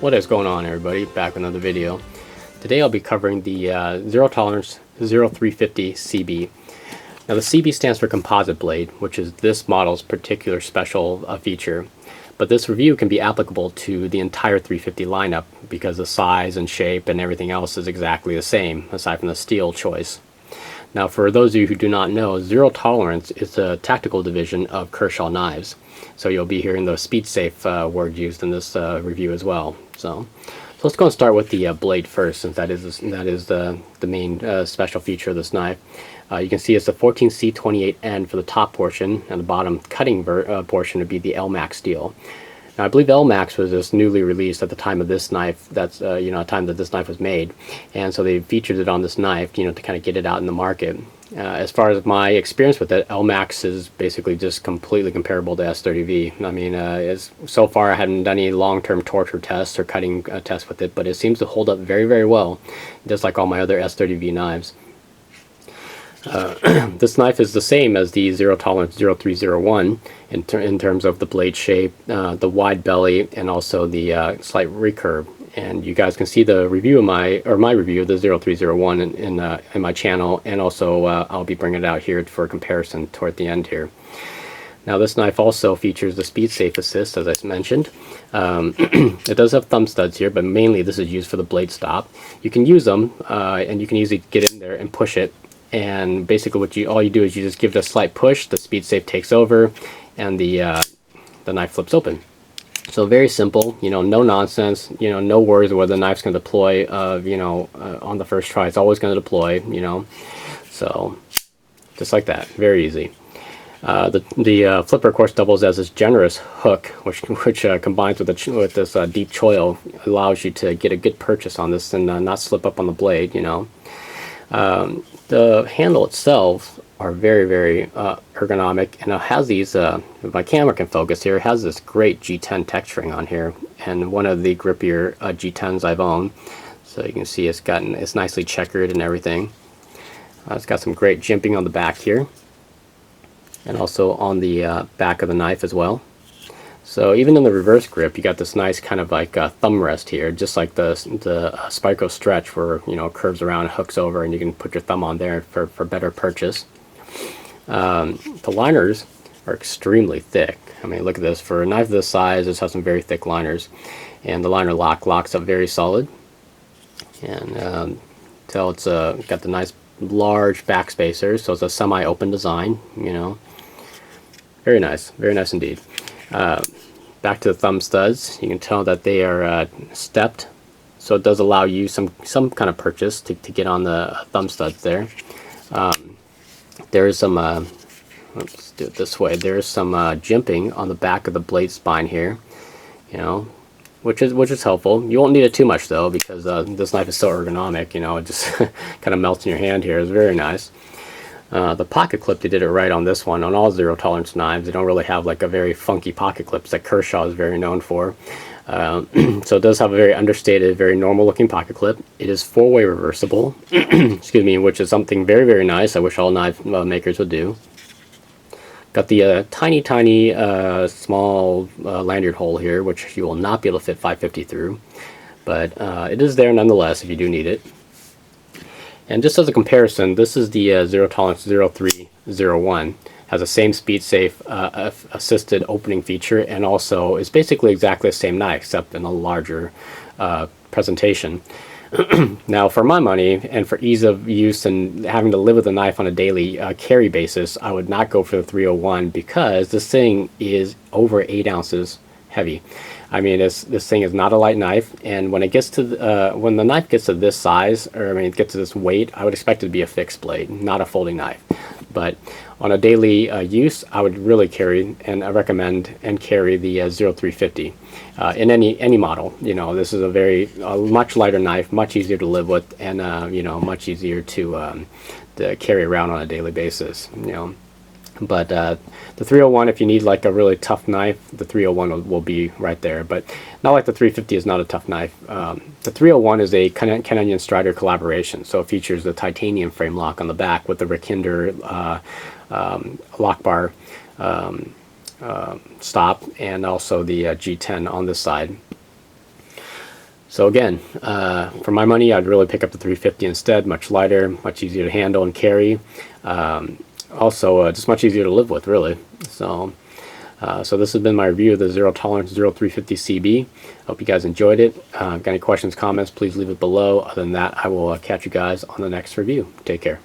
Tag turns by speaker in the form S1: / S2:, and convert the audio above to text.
S1: What is going on, everybody? Back with another video. Today I'll be covering the Zero Tolerance 0350 CB. Now the CB stands for composite blade, which is this model's particular special feature. But this review can be applicable to the entire 350 lineup because the size and shape and everything else is exactly the same, aside from the steel choice. Now for those of you who do not know, Zero Tolerance is a tactical division of Kershaw Knives. So you'll be hearing the speed safe word used in this review as well. So let's go and start with the blade first, since that is the main special feature of this knife. You can see it's the 14C28N for the top portion, and the bottom cutting portion would be the LMAX steel. Now I believe LMAX was just newly released at the time of this knife. That's time that this knife was made, and so they featured it on this knife, to kind of get it out in the market. As far as my experience with it, LMAX is basically just completely comparable to S30V. I mean, so far I haven't done any long-term torture tests or cutting tests with it, but it seems to hold up very, very well, just like all my other S30V knives. This knife is the same as the Zero Tolerance 0301 in terms of the blade shape, the wide belly, and also the slight recurve. And you guys can see the review of my review of the 0301 in my channel, and also I'll be bringing it out here for comparison toward the end here. Now this knife also features the Speed Safe Assist, as I mentioned. It does have thumb studs here, but mainly this is used for the blade stop. You can use them, and you can easily get in there and push it. And basically, all you do is you just give it a slight push. The Speed Safe takes over, and the knife flips open. So very simple, no nonsense, no worries whether the knife's going to deploy, on the first try. It's always going to deploy, So just like that, very easy. The flipper, of course, doubles as this generous hook, which combines with this deep choil, allows you to get a good purchase on this and not slip up on the blade, The handle itself are very, very ergonomic, and it has these, if my camera can focus here, it has this great G10 texturing on here, and one of the grippier G10s I've owned. So you can see it's nicely checkered and everything. It's got some great jimping on the back here, and also on the back of the knife as well. So even in the reverse grip, you got this nice kind of like thumb rest here, just like the Spyco Stretch, where it curves around, hooks over, and you can put your thumb on there for better purchase. The liners are extremely thick. I mean, look at this. For a knife this size, this has some very thick liners, and the liner locks up very solid. And so it's got the nice large back spacers, so it's a semi-open design. Very nice indeed. Back to the thumb studs, you can tell that they are stepped, so it does allow you some kind of purchase to get on the thumb studs there. There's some, let's do it this way, there's some jimping on the back of the blade spine here, which is helpful. You won't need it too much though, because this knife is so ergonomic, it just kind of melts in your hand here. It's very nice. The pocket clip, they did it right on this one. On all Zero Tolerance knives, they don't really have like a very funky pocket clips that Kershaw is very known for. So it does have a very understated, very normal looking pocket clip. It is 4-way reversible, excuse me, which is something very, very nice. I wish all knife makers would do. Got the tiny small lanyard hole here, which you will not be able to fit 550 through, but it is there nonetheless if you do need it. And just as a comparison, this is the Zero Tolerance 0301. Has the same Speed Safe assisted opening feature, and also is basically exactly the same knife, except in a larger presentation. Now, for my money, and for ease of use and having to live with the knife on a daily carry basis, I would not go for the 301, because this thing is over 8 ounces heavy. I mean, this thing is not a light knife, and when it gets to when the knife gets to this size, or it gets to this weight, I would expect it to be a fixed blade, not a folding knife. But on a daily use, I would really carry, and I recommend and carry the 0350 in any model. This is a much lighter knife, much easier to live with, and much easier to carry around on a daily basis. But the 301, if you need like a really tough knife, the 301 will be right there. But not like the 350 is not a tough knife. The 301 is a Canadian Strider collaboration, so it features the titanium frame lock on the back with the Rickhinder lock bar stop, and also the G10 on this side. So again, for my money, I'd really pick up the 350 instead. Much lighter, much easier to handle and carry. Also, just much easier to live with, really. So, so this has been my review of the Zero Tolerance 0350 CB. Hope you guys enjoyed it. Got any questions, comments, please leave it below. Other than that, I will catch you guys on the next review. Take care.